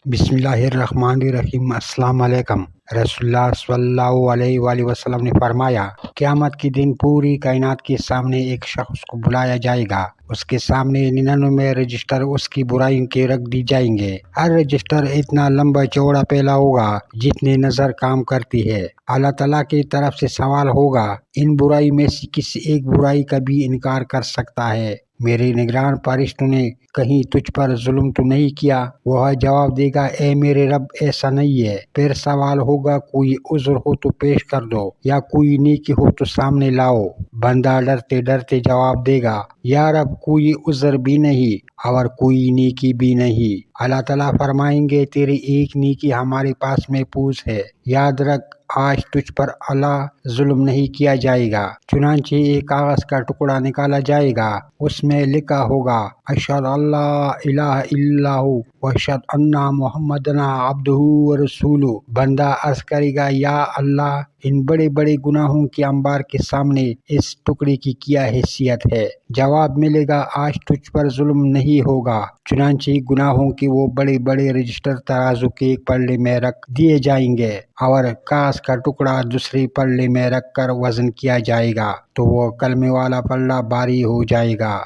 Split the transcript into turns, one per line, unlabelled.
بسم اللہ الرحمن الرحیم۔ السلام علیکم۔ رسول اللہ صلی اللہ علیہ وآلہ وسلم نے فرمایا، قیامت کے دن پوری کائنات کے سامنے ایک شخص کو بلایا جائے گا۔ اس کے سامنے 99 رجسٹر اس کی برائیوں کے رکھ دی جائیں گے۔ ہر رجسٹر اتنا لمبا چوڑا پھیلا ہوگا جتنے نظر کام کرتی ہے۔ اللہ تعالیٰ کی طرف سے سوال ہوگا، ان برائی میں سے کسی ایک برائی کا بھی انکار کر سکتا ہے؟ میرے نگران فرشتوں نے کہیں تجھ پر ظلم تو نہیں کیا؟ وہ جواب دے گا، اے میرے رب ایسا نہیں ہے۔ پھر سوال ہوگا، کوئی عذر ہو تو پیش کر دو یا کوئی نیکی ہو تو سامنے لاؤ۔ بندہ ڈرتے ڈرتے جواب دے گا، یا رب کوئی عذر بھی نہیں اور کوئی نیکی بھی نہیں۔ اللہ تعالیٰ فرمائیں گے، تیری ایک نیکی ہمارے پاس محفوظ ہے، یاد رکھ آج تجھ پر اللہ ظلم نہیں کیا جائے گا۔ چنانچہ ایک کاغذ کا ٹکڑا نکالا جائے گا، اس میں لکھا ہوگا، اشہد اللہ الہ الا اللہ واشہد ان محمدن عبدہ ورسولہ۔ بندہ عرض کرے گا، یا اللہ ان بڑے بڑے گناہوں کے انبار کے سامنے اس ٹکڑے کی کیا حیثیت ہے؟ جواب ملے گا، آج تجھ پر ظلم نہیں ہوگا۔ چنانچہ گناہوں کے وہ بڑے بڑے رجسٹر ترازو کے ایک پلڑے میں رکھ دیے جائیں گے اور کاغذ کا ٹکڑا دوسرے پلڑے میں رکھ کر وزن کیا جائے گا تو وہ کلمے والا پلڑا بھاری ہو جائے گا۔